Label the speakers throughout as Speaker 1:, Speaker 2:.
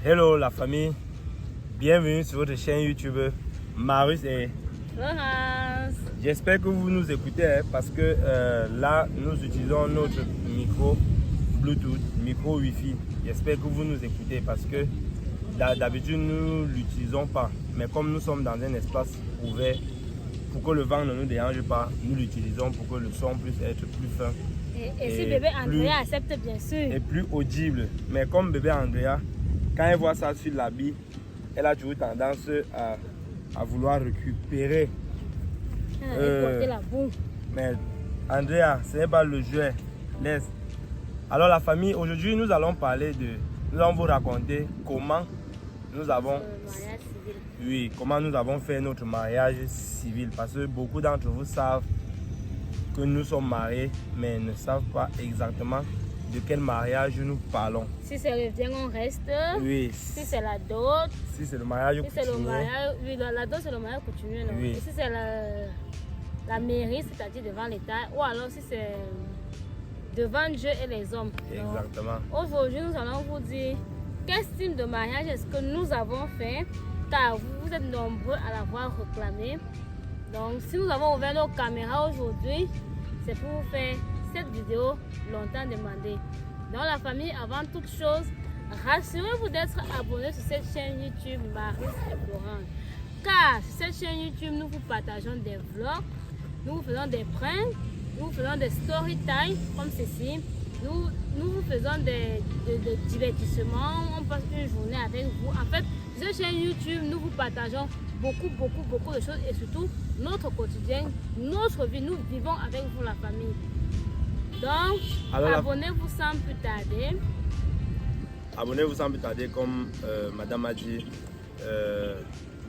Speaker 1: Hello la famille, bienvenue sur votre chaîne YouTube Marius et
Speaker 2: Laurence.
Speaker 1: J'espère que vous nous écoutez parce que là nous utilisons notre micro Bluetooth, micro Wi-Fi. J'espère que vous nous écoutez parce que d'habitude nous ne l'utilisons pas. Mais comme nous sommes dans un espace ouvert, pour que le vent ne nous dérange pas, nous l'utilisons pour que le son puisse être plus fin.
Speaker 2: Et si bébé Andrea accepte bien sûr.
Speaker 1: Et plus audible. Mais comme bébé Andrea, quand elle voit ça sur l'habit, elle a toujours tendance à vouloir récupérer.
Speaker 2: Et porter la boue.
Speaker 1: Mais Andrea, ce n'est pas le jeu. Laisse. Alors la famille, aujourd'hui nous allons vous raconter comment nous avons comment nous avons fait notre mariage civil. Parce que beaucoup d'entre vous savent que nous sommes mariés, mais ne savent pas exactement de quel mariage nous parlons. Si
Speaker 2: c'est le bien, on reste.
Speaker 1: Oui.
Speaker 2: Si c'est la dot.
Speaker 1: Si c'est le mariage coutumier.
Speaker 2: Oui, la dot c'est le mariage coutumier.
Speaker 1: Oui.
Speaker 2: Et si c'est la mairie, c'est-à-dire devant l'État, ou alors si c'est devant Dieu et les hommes.
Speaker 1: Exactement.
Speaker 2: Aujourd'hui, nous allons vous dire quel style de mariage est-ce que nous avons fait, car vous êtes nombreux à l'avoir réclamé. Donc, si nous avons ouvert nos caméras aujourd'hui, c'est pour vous faire cette vidéo longtemps demandée. Donc la famille, avant toute chose, rassurez-vous d'être abonné sur cette chaîne YouTube Marius et Laurence. Car sur cette chaîne YouTube, nous vous partageons des vlogs, nous vous faisons des pranks, nous vous faisons des story time comme ceci. Nous vous faisons des divertissements, on passe une journée avec vous. En fait, sur cette chaîne YouTube, nous vous partageons beaucoup de choses et surtout notre quotidien, notre vie. Nous vivons avec vous la famille. Donc, abonnez-vous sans plus tarder.
Speaker 1: Abonnez-vous sans plus tarder, comme madame a dit.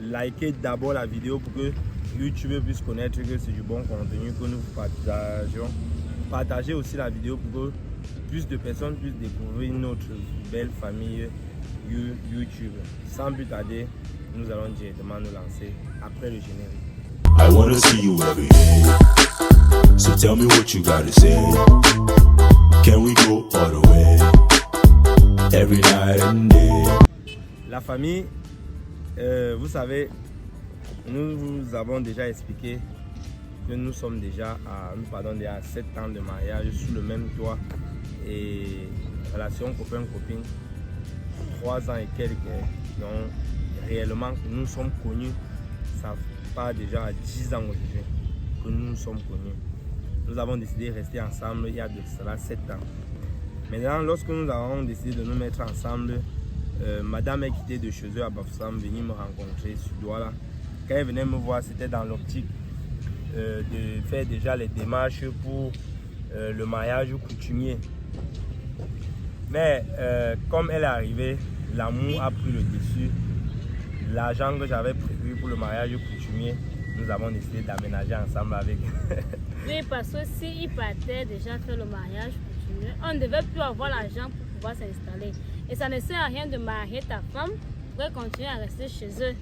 Speaker 1: Likez d'abord la vidéo pour que YouTube puisse connaître que c'est du bon contenu que nous partageons. Partagez aussi la vidéo pour que plus de personnes puissent découvrir notre belle famille YouTube. Sans plus tarder, nous allons directement nous lancer après le générique.
Speaker 3: I wanna see you every day. So tell me what you gotta say. Can we go all the way? Every night and day.
Speaker 1: La famille, vous savez, nous vous avons déjà expliqué que nous sommes déjà à 7 ans de mariage sous le même toit et relation copain-copine, 3 ans et quelques. Donc réellement nous sommes connus, ça part déjà à 10 ans aujourd'hui que nous sommes connus. Nous avons décidé de rester ensemble il y a de cela 7 ans. Maintenant, lorsque nous avons décidé de nous mettre ensemble, madame est quittée de chez eux à Bafoussam, venue me rencontrer sur Douala. Quand elle venait me voir, c'était dans l'optique de faire déjà les démarches pour le mariage coutumier. Mais comme elle est arrivée, l'amour a pris le dessus. L'argent que j'avais prévu pour le mariage coutumier, nous avons décidé d'aménager ensemble avec.
Speaker 2: Oui, parce que s'il partait déjà faire le mariage coutumier, on ne devait plus avoir l'argent pour pouvoir s'installer. Et ça ne sert à rien de marier ta femme pour continuer à rester chez eux.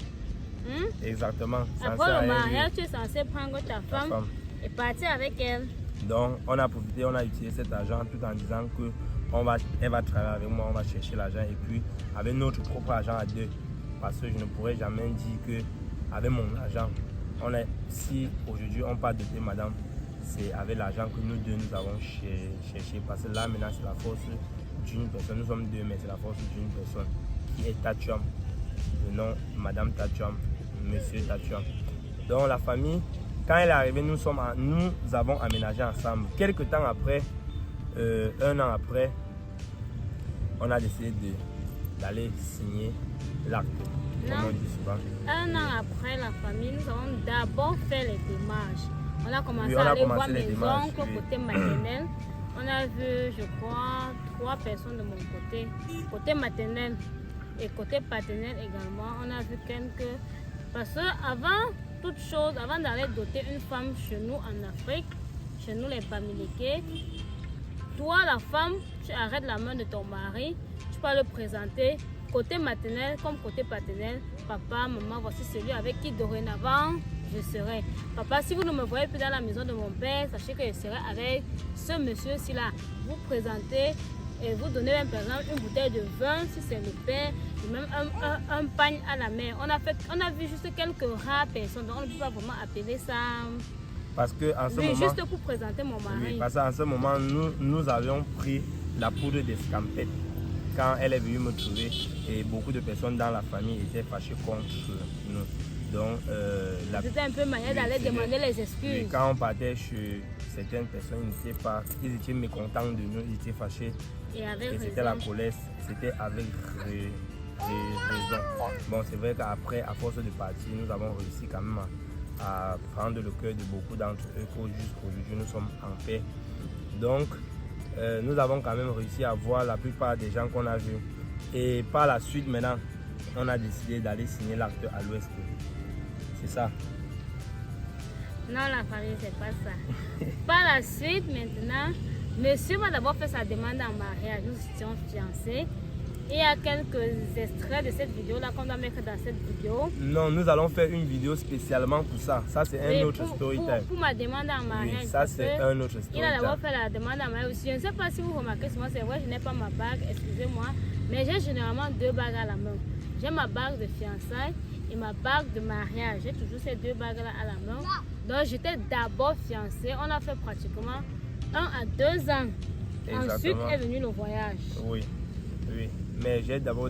Speaker 1: Exactement.
Speaker 2: Après le mariage, tu es censé prendre ta femme et partir avec elle.
Speaker 1: Donc, on a profité, on a utilisé cet argent tout en disant que elle va travailler avec moi, on va chercher l'argent et puis avec notre propre argent à deux. Parce que je ne pourrais jamais dire que avec mon argent, si aujourd'hui on part de madame, c'est avec l'argent que nous deux nous avons cherché. Parce que là maintenant c'est la force d'une personne, nous sommes deux, mais c'est la force d'une personne qui est Tachouam. Le nom madame Tachouam, monsieur Tachouam. Donc la famille, quand elle est arrivée, nous avons aménagé ensemble. Quelques temps après, 1 an après, on a décidé d'aller signer l'acte.
Speaker 2: Un an après la famille, nous avons d'abord fait les démarches. On a commencé à aller voir mes oncles côté maternel. On a vu, je crois, 3 personnes de mon côté maternel et côté paternel également. On a vu quelques. Parce que avant toute chose, avant d'aller doter une femme chez nous en Afrique, chez nous les Bamileke, toi la femme, tu arrêtes la main de ton mari, tu peux le présenter côté maternel comme côté paternel. Papa, maman, voici celui avec qui dorénavant je serai. Papa, si vous ne me voyez plus dans la maison de mon père, sachez que je serai avec ce monsieur-ci là. Vous présentez et vous donnez même par exemple une bouteille de vin si c'est le père, et même un pagne à la mère. On a vu juste quelques rares personnes, donc on ne peut pas vraiment appeler ça.
Speaker 1: Parce que en ce
Speaker 2: oui,
Speaker 1: moment,
Speaker 2: juste pour présenter mon mari.
Speaker 1: Oui, parce qu'en ce moment, nous avions pris la poudre d'escampette quand elle est venue me trouver et beaucoup de personnes dans la famille étaient fâchées contre nous. Donc,
Speaker 2: c'était un peu manière d'aller demander les excuses.
Speaker 1: Et quand on partait chez certaines personnes, ils étaient mécontents de nous, ils étaient fâchés.
Speaker 2: Et
Speaker 1: c'était la colère, c'était avec raison. Bon, c'est vrai qu'après, à force de partir, nous avons réussi quand même à prendre le cœur de beaucoup d'entre eux qu'aujourd'hui nous sommes en paix. Donc, nous avons quand même réussi à voir la plupart des gens qu'on a vus. Et par la suite, maintenant, on a décidé d'aller signer l'acte à l'ouest. C'est ça.
Speaker 2: Non, la famille, c'est pas ça. Par la suite, maintenant, monsieur va d'abord faire sa demande en mariage. Nous étions fiancés. Et il y a quelques extraits de cette vidéo-là qu'on doit mettre dans cette vidéo.
Speaker 1: Non, nous allons faire une vidéo spécialement pour ça. Ça, c'est un autre story time.
Speaker 2: Pour ma demande en mariage.
Speaker 1: Oui, ça, c'est un autre story time.
Speaker 2: Il a d'abord fait la demande en mariage. Je ne sais pas si vous remarquez, souvent, c'est vrai, je n'ai pas ma bague, excusez-moi. Mais j'ai généralement 2 bagues à la main. J'ai ma bague de fiançailles et ma bague de mariage. J'ai toujours ces 2 bagues-là à la main. Donc, j'étais d'abord fiancée. On a fait pratiquement 1 à 2 ans.
Speaker 1: Exactement.
Speaker 2: Ensuite est venu le voyage.
Speaker 1: Oui, oui. Mais j'ai d'abord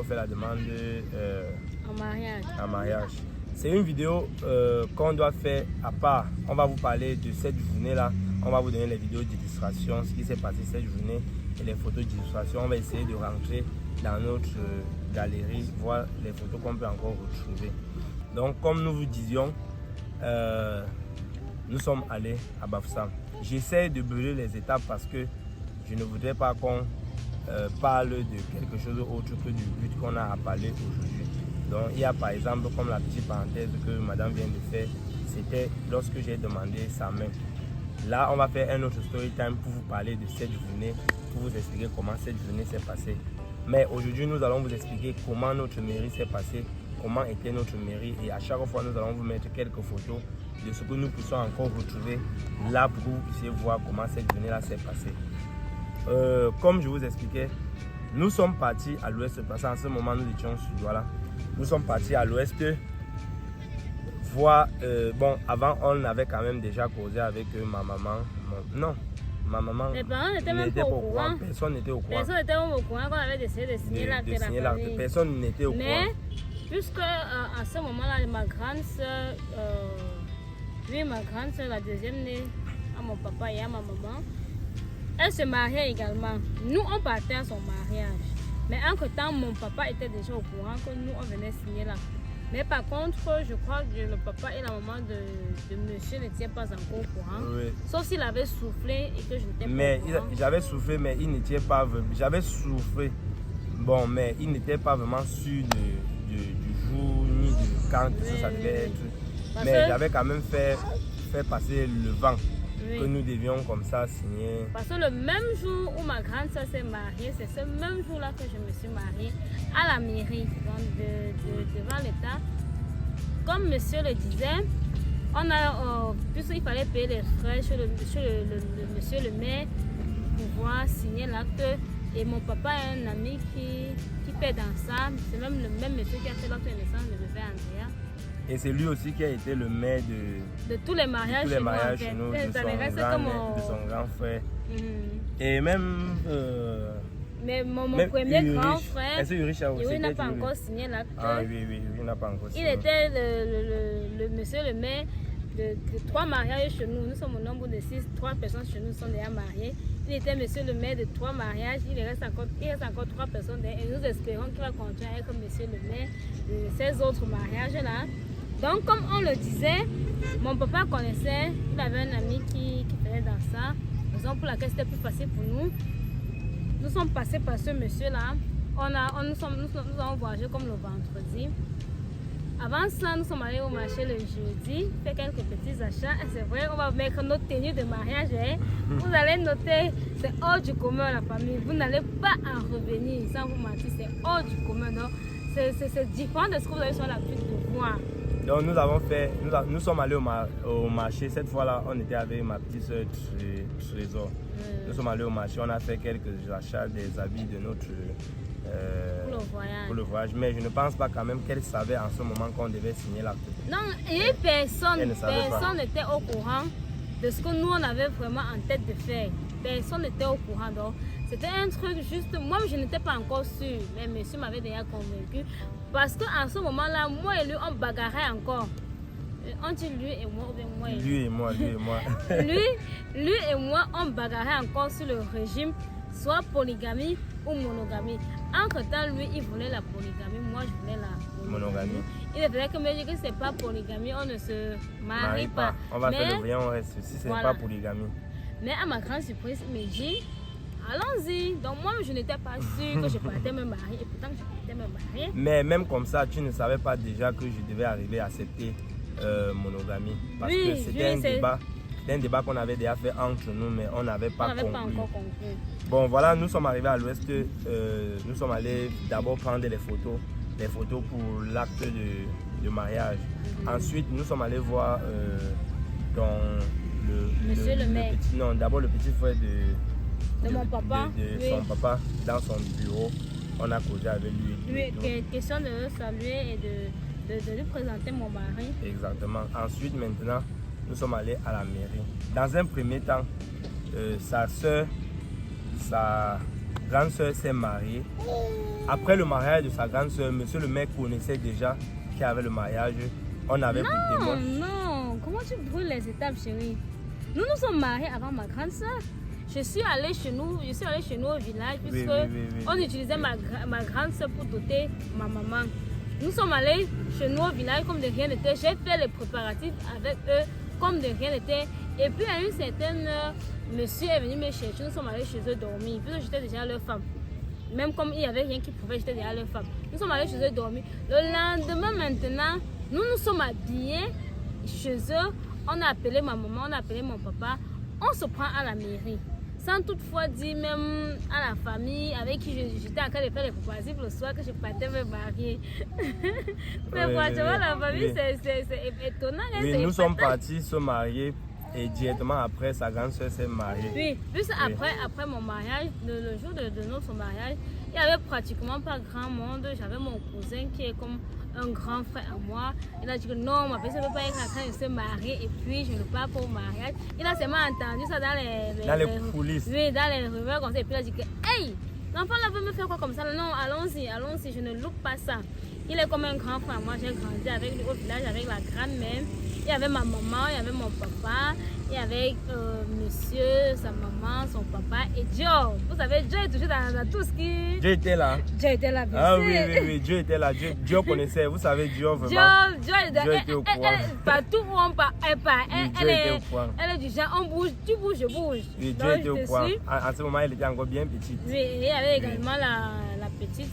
Speaker 1: fait la demande en mariage. C'est une vidéo qu'on doit faire à part. On va vous parler de cette journée-là. On va vous donner les vidéos d'illustration, ce qui s'est passé cette journée et les photos d'illustration. On va essayer de rentrer dans notre galerie, voir les photos qu'on peut encore retrouver. Donc, comme nous vous disions, nous sommes allés à Bafoussam. J'essaie de brûler les étapes parce que je ne voudrais pas qu'on parle de quelque chose autre que du but qu'on a à parler aujourd'hui. Donc il y a par exemple comme la petite parenthèse que madame vient de faire, c'était lorsque j'ai demandé sa main. Là on va faire un autre story time pour vous parler de cette journée, pour vous expliquer comment cette journée s'est passée. Mais aujourd'hui nous allons vous expliquer comment notre mairie s'est passée, comment était notre mairie et à chaque fois nous allons vous mettre quelques photos de ce que nous puissions encore retrouver là pour que vous puissiez voir comment cette journée là s'est passée. Comme je vous expliquais, nous sommes partis à l'ouest parce qu'en ce moment nous étions sur Douala. Nous sommes partis à l'ouest voir, bon avant on avait quand même déjà causé avec ma maman. Ma maman
Speaker 2: les parents n'étaient même pas au courant.
Speaker 1: Personne n'était au courant.
Speaker 2: Personne n'était au courant qu'on avait décidé de signer l'acte de la famille.
Speaker 1: Personne n'était au courant.
Speaker 2: Mais puisque à ce moment-là, ma grande soeur, la deuxième née à mon papa et à ma maman, elle se mariait également. Nous, on partait à son mariage. Mais entre-temps, mon papa était déjà au courant que nous, on venait signer là. Mais par contre, je crois que le papa et la maman de monsieur n'étaient pas encore au courant. Oui. Sauf s'il avait soufflé et que je n'étais pas au courant.
Speaker 1: J'avais soufflé, mais il n'était pas... J'avais soufflé. Bon, mais il n'était pas vraiment sûr du jour ni de quand ça devait être. Mais j'avais quand même fait passer le vent. Oui. Que nous devions comme ça signer.
Speaker 2: Parce que le même jour où ma grande soeur s'est mariée, c'est ce même jour-là que je me suis mariée à la mairie, donc devant l'État. Comme monsieur le disait, on a, puisqu'il fallait payer les frais chez le monsieur le maire pour pouvoir signer l'acte. Et mon papa a un ami qui fait dans ça. C'est même le même monsieur qui a fait l'acte de naissance de bébé Andrea.
Speaker 1: Et c'est lui aussi qui a été le maire
Speaker 2: de tous les mariages
Speaker 1: chez nous, de son grand frère. Et même...
Speaker 2: mais mon premier
Speaker 1: Ulrich,
Speaker 2: grand frère,
Speaker 1: il
Speaker 2: n'a pas encore signé l'acte.
Speaker 1: Ah oui, il n'a pas encore signé.
Speaker 2: Il était le monsieur le maire de 3 mariages chez nous. Nous sommes au nombre de 6, 3 personnes chez nous sont déjà mariées. Il était monsieur le maire de 3 mariages. Il reste encore 3 personnes derrière. Et nous espérons qu'il va continuer à être monsieur le maire de ces autres mariages-là. Donc, comme on le disait, mon papa connaissait, il avait un ami qui faisait dans ça, raison pour laquelle c'était plus facile pour nous. Nous sommes passés par ce monsieur-là. Nous avons voyagé comme le vendredi. Avant ça, nous sommes allés au marché le jeudi, faire quelques petits achats. Et c'est vrai, on va mettre notre tenue de mariage. Hein. Vous allez noter, c'est hors du commun la famille. Vous n'allez pas en revenir, sans vous mentir, c'est hors du commun. C'est différent de ce que vous avez sur l'habitude de voir.
Speaker 1: Donc nous sommes allés au marché. Cette fois-là, on était avec ma petite soeur Trésor. Nous sommes allés au marché, on a fait quelques achats des habits de notre pour le voyage. Mais je ne pense pas quand même qu'elle savait en ce moment qu'on devait signer l'acte.
Speaker 2: Non, et personne n'était au courant de ce que nous on avait vraiment en tête de faire. Personne n'était au courant. Donc c'était un truc juste, moi je n'étais pas encore sûre, mais monsieur m'avait déjà convaincu. Parce qu'en ce moment-là, moi et lui on bagarrait encore. On dit lui et moi ou bien moi et lui.
Speaker 1: Lui et moi.
Speaker 2: lui et moi on bagarrait encore sur le régime, soit polygamie ou monogamie. Entre-temps, lui, il voulait la polygamie, moi, je voulais la monogamie. Il est vrai que me dit que c'est pas polygamie, on ne se marie pas.
Speaker 1: On va faire le vrai, on reste. Si ce n'est pas polygamie.
Speaker 2: Mais à ma grande surprise, il me dit, allons-y. Donc moi, je n'étais pas sûre que je partais me marier. Et pourtant, je partais me marier.
Speaker 1: Mais même comme ça, tu ne savais pas déjà que je devais arriver à accepter monogamie. Parce que c'était un débat. C'était un débat qu'on avait déjà fait entre nous, mais on n'avait pas encore conclu. Bon, voilà, nous sommes arrivés à l'ouest. Nous sommes allés d'abord prendre les photos pour l'acte de mariage. Ensuite, nous sommes allés voir
Speaker 2: Monsieur le maire.
Speaker 1: D'abord le petit frère de
Speaker 2: mon papa.
Speaker 1: De son papa dans son bureau. On a causé avec lui.
Speaker 2: Question de le saluer et de lui présenter mon mari.
Speaker 1: Exactement. Ensuite, maintenant, nous sommes allés à la mairie. Dans un premier temps, sa grande soeur s'est mariée. Après le mariage de sa grande soeur, monsieur le maire connaissait déjà qu'il y avait le mariage. On avait pris témoin.
Speaker 2: Non, comment tu brûles les étapes, chérie? Nous nous sommes mariés avant ma grande soeur. Je suis allée chez nous au village puisque on utilisait ma grande soeur pour doter ma maman. Nous sommes allés chez nous au village comme de rien n'était. J'ai fait les préparatifs avec eux comme de rien n'était. Et puis à une certaine heure, monsieur est venu me chercher. Nous sommes allés chez eux dormir. Puisque j'étais déjà leur femme. Même comme il n'y avait rien qui pouvait, j'étais déjà leur femme. Nous sommes allés chez eux dormir. Le lendemain maintenant, nous nous sommes habillés chez eux. On a appelé ma maman, on a appelé mon papa. On se prend à la mairie. Sans toutefois dire même à la famille avec qui j'étais en train de faire les préparatifs le soir que je partais me marier. Mais franchement, la famille, c'est étonnant.
Speaker 1: Oui, nous sommes partis se marier et directement après, sa grande soeur s'est mariée.
Speaker 2: Oui, juste après mon mariage, le jour de notre mariage, il n'y avait pratiquement pas grand monde. J'avais mon cousin qui est comme un grand frère à moi. Il a dit que non, ma personne ne peut pas être en train de se marier et puis je ne pars pas au mariage. Il a seulement entendu ça dans les
Speaker 1: coulisses.
Speaker 2: Oui, dans les rumeurs comme ça. Et puis il a dit que, hey, l'enfant là veut me faire quoi comme ça? Non, allons-y, je ne loupe pas ça. Il est comme un grand frère à moi. J'ai grandi avec lui au village, avec la grand-mère. Il y avait ma maman, il y avait mon papa, il y avait monsieur, sa maman, son papa et Joe. Vous savez, Joe est toujours dans tout ce qui...
Speaker 1: Joe était là.
Speaker 2: Joe était là, bien
Speaker 1: sûr. Ah oui, Joe était là. Joe connaissait, vous savez, Joe vraiment. Joe était au courant.
Speaker 2: Partout où on part, elle est du genre, on bouge, tu bouges, je bouge.
Speaker 1: Oui, Joe était au courant. En ce moment, elle était encore bien petite.
Speaker 2: Oui, et il y avait également la petite,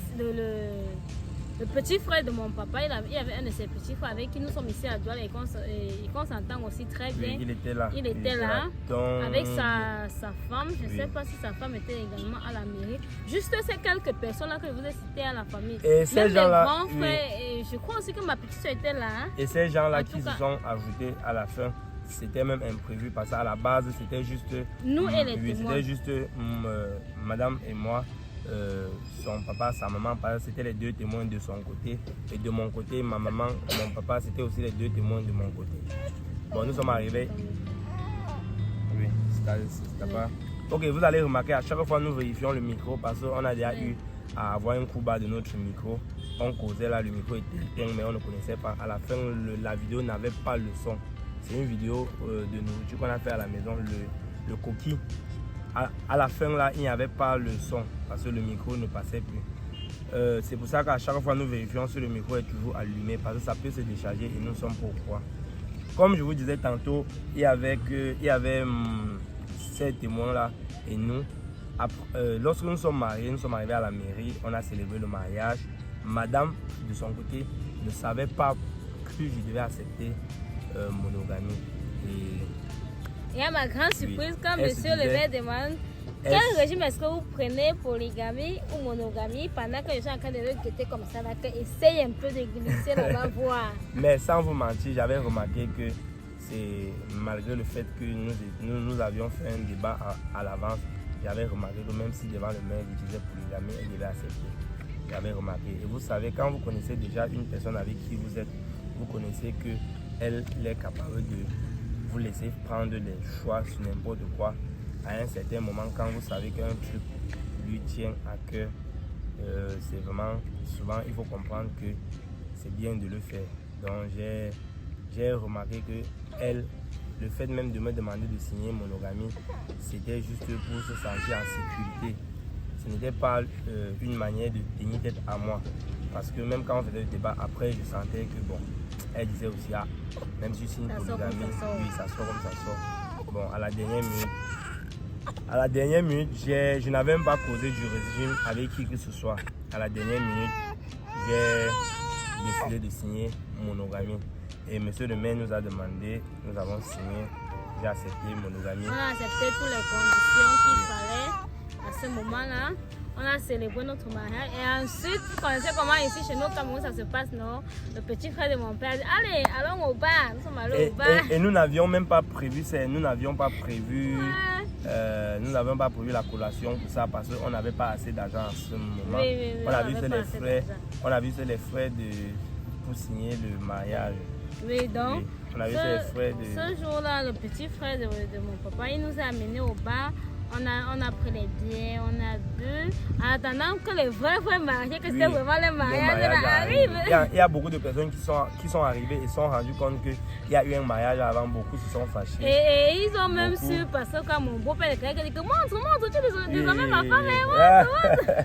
Speaker 2: le petit frère de mon papa, il y avait un de ses petits frères avec qui nous sommes ici à Douala et qu'on s'entend aussi très bien.
Speaker 1: Oui, il était là.
Speaker 2: Il était là. Donc... avec sa femme. Je ne sais pas si sa femme était également à la mairie. Juste ces quelques personnes-là que je vous ai citées à la famille.
Speaker 1: Et ces gens-là.
Speaker 2: Grands frères, et je crois aussi que ma petite soeur était là. Hein.
Speaker 1: Et ces gens-là qui se sont ajoutés à la fin, c'était même imprévu parce qu'à la base, c'était juste.
Speaker 2: Nous et les témoins.
Speaker 1: C'était juste madame et moi. Son papa, sa maman, c'était les deux témoins de son côté. Et de mon côté, ma maman, mon papa, c'était aussi les deux témoins de mon côté. Bon, nous sommes arrivés. Oui, c'était pas. Ok, vous allez remarquer, à chaque fois nous vérifions le micro parce qu'on a déjà eu à avoir un coup bas de notre micro. On causait là, le micro était éteint, mais on ne connaissait pas. À la fin, la vidéo n'avait pas le son. C'est une vidéo de nourriture qu'on a fait à la maison, le coquille. À la fin là, il n'y avait pas le son parce que le micro ne passait plus. C'est pour ça qu'à chaque fois nous vérifions si le micro est toujours allumé parce que ça peut se décharger et nous sommes pourquoi. Comme je vous disais tantôt, il y avait ces témoins là et nous. Lorsque nous sommes mariés, nous sommes arrivés à la mairie, on a célébré le mariage. Madame de son côté ne savait pas que je devais accepter monogamie.
Speaker 2: Et à ma grande surprise, quand monsieur le maire demande Quel régime est-ce que vous prenez, polygamie ou monogamie, pendant que je suis en train de le guetter comme ça, là, que essaye un peu de glisser là-bas, voir.
Speaker 1: Mais sans vous mentir, j'avais remarqué que c'est malgré le fait que nous avions fait un débat à l'avance, j'avais remarqué que même si devant le maire il disait polygamie, elle devait accepter. J'avais remarqué. Et vous savez, quand vous connaissez déjà une personne avec qui vous êtes, vous connaissez qu'elle est capable de vous laisser prendre les choix sur n'importe quoi. À un certain moment, quand vous savez qu'un truc lui tient à cœur, c'est vraiment, souvent il faut comprendre que c'est bien de le faire. Donc j'ai remarqué que elle, le fait même de me demander de signer monogamie, c'était juste pour se sentir en sécurité. Ce n'était pas une manière de tenir tête à moi. Parce que même quand on faisait le débat, après je sentais que bon, elle disait aussi, ah, même si c'est une polygamie, oui, ça sort comme ça sort. Bon, à la dernière minute, je n'avais même pas causé du régime avec qui que ce soit. À la dernière minute, j'ai décidé de signer monogamie. Et monsieur le maire nous a demandé, nous avons signé, j'ai accepté monogamie.
Speaker 2: On a accepté toutes les conditions qu'il fallait à ce moment-là. On a célébré notre mariage et ensuite, vous connaissez comment ici chez nous, Cameroun, ça se passe, non? Le petit frère de mon père dit, allez, allons au bar. Nous sommes allés au bar.
Speaker 1: Et nous n'avions même pas prévu, nous n'avions pas prévu la collation pour ça parce qu'on n'avait pas assez d'argent en ce moment.
Speaker 2: Oui,
Speaker 1: on a vu les frais pour signer le mariage.
Speaker 2: Oui, donc,
Speaker 1: ce
Speaker 2: jour-là, le petit frère de mon papa, il nous a amenés au bar. On a pris les biens, on a bu, en attendant que les vrais mariages, que c'était vraiment les mariages arrivent.
Speaker 1: Il y a beaucoup de personnes qui sont arrivées et se sont rendues compte qu'il y a eu un mariage avant, beaucoup se sont fâchés.
Speaker 2: Et ils ont même su, parce que quand mon beau-père a dit que montre, tu es désormais ma femme, montre.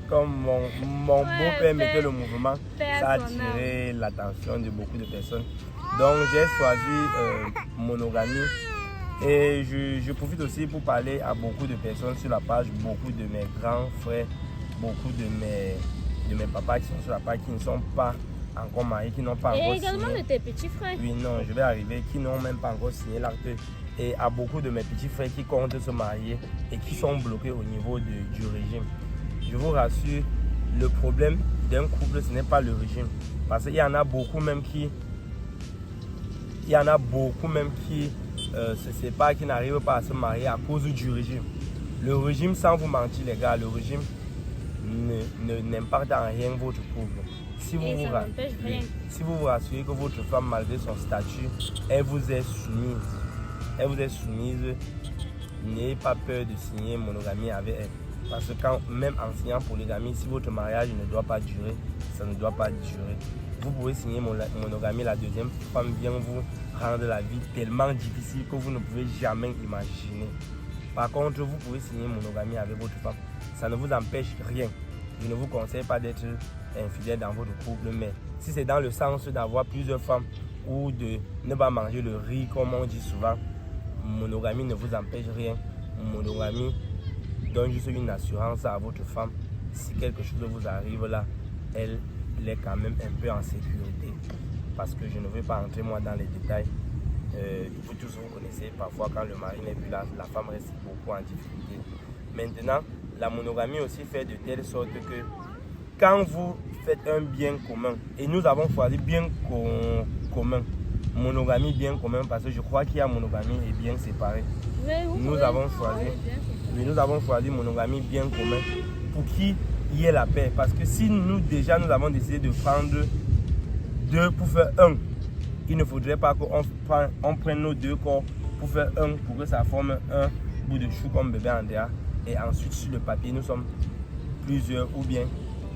Speaker 1: Comme mon beau-père mettait le mouvement, ça a attiré l'attention de beaucoup de personnes. Donc j'ai choisi monogamie. Et je profite aussi pour parler à beaucoup de personnes sur la page, beaucoup de mes grands frères, beaucoup de mes papas qui sont sur la page, qui ne sont pas encore mariés, qui n'ont pas encore signé.
Speaker 2: Et également de tes petits frères.
Speaker 1: Oui, non, je vais arriver, qui n'ont même pas encore signé l'acte. Et à beaucoup de mes petits frères qui comptent se marier et qui sont bloqués au niveau du régime. Je vous rassure, le problème d'un couple, ce n'est pas le régime. Parce qu'il y en a beaucoup même qui se séparent, qui n'arrivent pas à se marier à cause du régime. Le régime, sans vous mentir les gars, le régime n'impacte en rien votre couple. Si vous vous rassurez que votre femme, malgré son statut, elle vous est soumise, n'ayez pas peur de signer monogamie avec elle. Parce que même en signant polygamie, si votre mariage ne doit pas durer, ça ne doit pas durer. Vous pouvez signer monogamie, la deuxième femme vient vous rendre la vie tellement difficile que vous ne pouvez jamais imaginer. Par contre, vous pouvez signer monogamie avec votre femme. Ça ne vous empêche rien. Je ne vous conseille pas d'être infidèle dans votre couple, mais si c'est dans le sens d'avoir plusieurs femmes ou de ne pas manger le riz, comme on dit souvent, monogamie ne vous empêche rien. Monogamie donne juste une assurance à votre femme. Si quelque chose vous arrive là, elle est quand même un peu en sécurité. Parce que je ne vais pas entrer moi dans les détails. Vous tous vous connaissez, parfois quand le mari n'est plus là, la femme reste beaucoup en difficulté. Maintenant, la monogamie aussi fait de telle sorte que quand vous faites un bien commun, et nous avons choisi bien commun, monogamie bien commun, parce que je crois qu'il y a monogamie et bien séparé. Nous avons choisi monogamie bien commun pour qu'il y ait la paix. Parce que si nous avons décidé de prendre deux pour faire un, il ne faudrait pas qu'on prenne nos deux corps pour faire un, pour que ça forme un bout de chou comme bébé Andrea. Et ensuite sur le papier nous sommes plusieurs, ou bien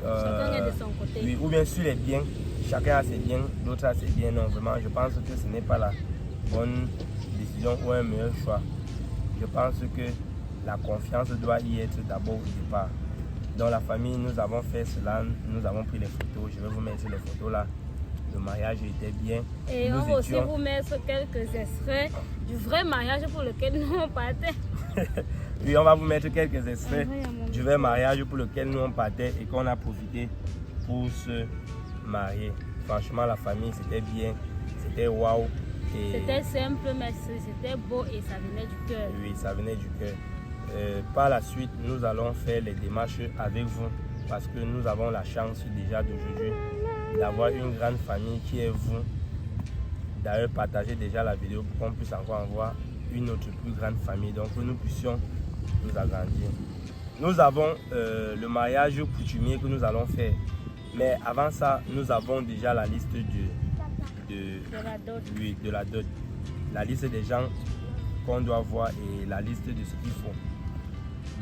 Speaker 2: chacun est de son côté.
Speaker 1: Oui, ou bien sur les biens, chacun a ses biens, l'autre a ses biens. Non, vraiment, je pense que ce n'est pas la bonne décision ou un meilleur choix. Je pense que la confiance doit y être d'abord au départ. Dans la famille, nous avons fait cela, nous avons pris les photos. Je vais vous mettre les photos là. Le mariage était bien.
Speaker 2: Et on va aussi vous mettre quelques extraits du vrai mariage pour lequel nous on partait.
Speaker 1: Oui, on va vous mettre quelques extraits du vrai mariage pour lequel nous on partait et qu'on a profité pour se marier. Franchement, la famille, c'était bien, c'était waouh.
Speaker 2: C'était simple, mais c'était beau et ça venait du cœur.
Speaker 1: Oui, ça venait du cœur. par la suite, nous allons faire les démarches avec vous parce que nous avons la chance déjà d'aujourd'hui d'avoir une grande famille qui est vous. D'ailleurs, partagez déjà la vidéo pour qu'on puisse encore avoir une autre plus grande famille, donc que nous puissions nous agrandir. Nous avons le mariage coutumier que nous allons faire, mais avant ça, nous avons déjà la liste de la dot. La liste des gens qu'on doit voir et la liste de ce qu'il faut.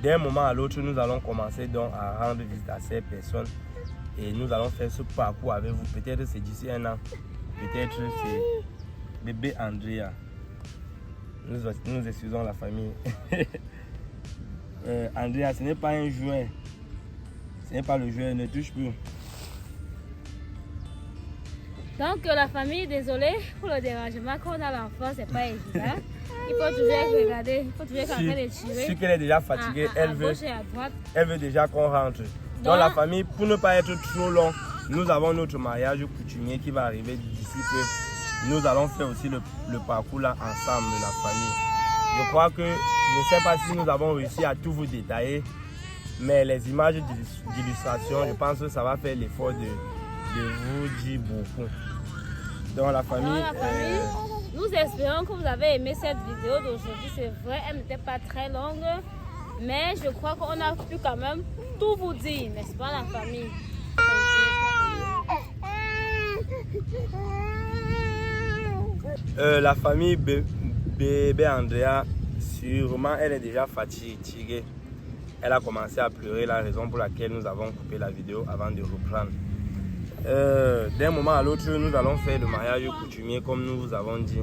Speaker 1: D'un moment à l'autre, nous allons commencer donc à rendre visite à ces personnes et nous allons faire ce parcours avec vous. Peut-être c'est d'ici un an, peut-être c'est bébé Andrea. Nous excusons la famille. Andrea, ce n'est pas un jouet. Ce n'est pas le jouet, ne touche plus.
Speaker 2: Donc la famille, désolée pour le dérangement, quand on a l'enfant, c'est pas évident. Il faut toujours regarder, il faut toujours être en train de tirer.
Speaker 1: Si qu'elle est déjà fatiguée,
Speaker 2: à gauche et à droite.
Speaker 1: Elle veut déjà qu'on rentre. Donc la famille, pour ne pas être trop long, nous avons notre mariage coutumier qui va arriver d'ici peu. Nous allons faire aussi le parcours là ensemble, la famille. Je crois que, je ne sais pas si nous avons réussi à tout vous détailler, mais les images d'illustration, je pense que ça va faire l'effort de vous dire beaucoup. Donc la famille,
Speaker 2: nous espérons que vous avez aimé cette vidéo d'aujourd'hui. C'est vrai, elle n'était pas très longue, mais je crois qu'on a pu quand même tout vous dire, n'est-ce pas la famille?
Speaker 1: La famille bébé Andrea, sûrement elle est déjà fatiguée. Elle a commencé à pleurer, la raison pour laquelle nous avons coupé la vidéo avant de reprendre. D'un moment à l'autre, nous allons faire le mariage coutumier comme nous vous avons dit.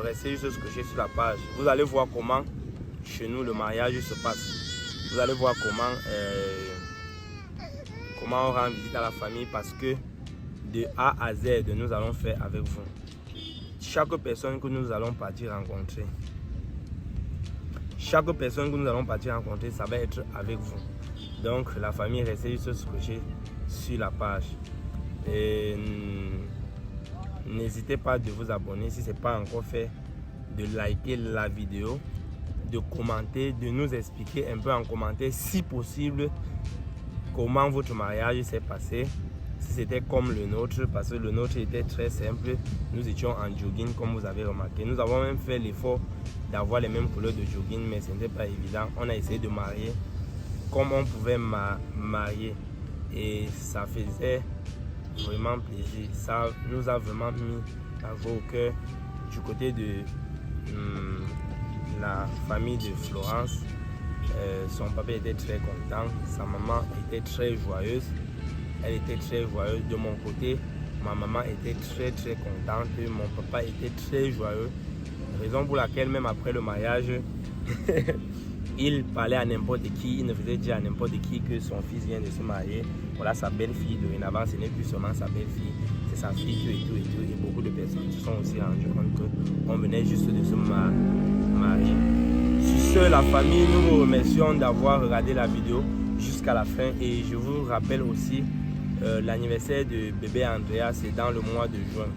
Speaker 1: Restez juste scotché sur la page. Vous allez voir comment chez nous le mariage se passe. Vous allez voir comment on rend visite à la famille parce que de A à Z, nous allons faire avec vous. Chaque personne que nous allons partir rencontrer, ça va être avec vous. Donc la famille, restez juste scotché sur la page. Et n'hésitez pas de vous abonner si ce n'est pas encore fait, de liker la vidéo, de commenter, de nous expliquer un peu en commentaire si possible comment votre mariage s'est passé, si c'était comme le nôtre, parce que le nôtre était très simple. Nous étions en jogging comme vous avez remarqué. Nous avons même fait l'effort d'avoir les mêmes couleurs de jogging, mais ce n'était pas évident. On a essayé de marier comme on pouvait marier et ça faisait vraiment plaisir. Ça nous a vraiment mis la joie au cœur du côté de la famille de Florence. Son papa était très content, sa maman était très joyeuse. Elle était très joyeuse. De mon côté, ma maman était très contente. Mon papa était très joyeux. Raison pour laquelle même après le mariage, il parlait à n'importe qui, il ne faisait dire à n'importe qui que son fils vient de se marier. Voilà sa belle-fille, dorénavant, ce n'est plus seulement sa belle-fille, c'est sa fille, tout. Et beaucoup de personnes se sont aussi rendues compte qu'on venait juste de se marier. Sur ce, la famille, nous vous remercions d'avoir regardé la vidéo jusqu'à la fin. Et je vous rappelle aussi, l'anniversaire de bébé Andrea, c'est dans le mois de juin.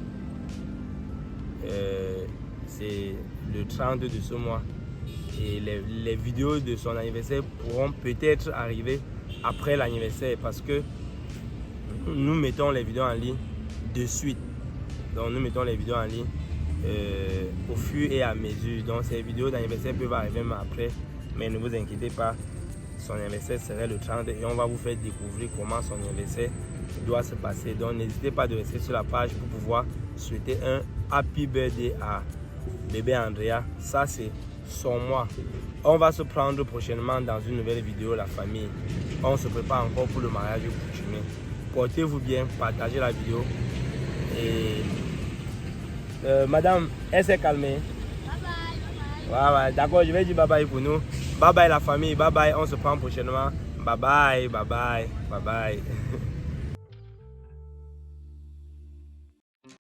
Speaker 1: C'est le 30 de ce mois. Et les vidéos de son anniversaire pourront peut-être arriver après l'anniversaire parce que nous mettons les vidéos en ligne de suite. Donc nous mettons les vidéos en ligne au fur et à mesure. Donc ces vidéos d'anniversaire peuvent arriver même après. Mais ne vous inquiétez pas, son anniversaire serait le 30 et on va vous faire découvrir comment son anniversaire doit se passer. Donc n'hésitez pas de rester sur la page pour pouvoir souhaiter un happy birthday à bébé Andrea. Ça c'est son mois. On va se prendre prochainement dans une nouvelle vidéo, la famille. On se prépare encore pour le mariage coutumier. Portez-vous bien, partagez la vidéo. Et madame, elle s'est calmée. Bye bye. D'accord, je vais dire bye bye pour nous. Bye bye la famille, bye bye. On se prend prochainement. Bye bye.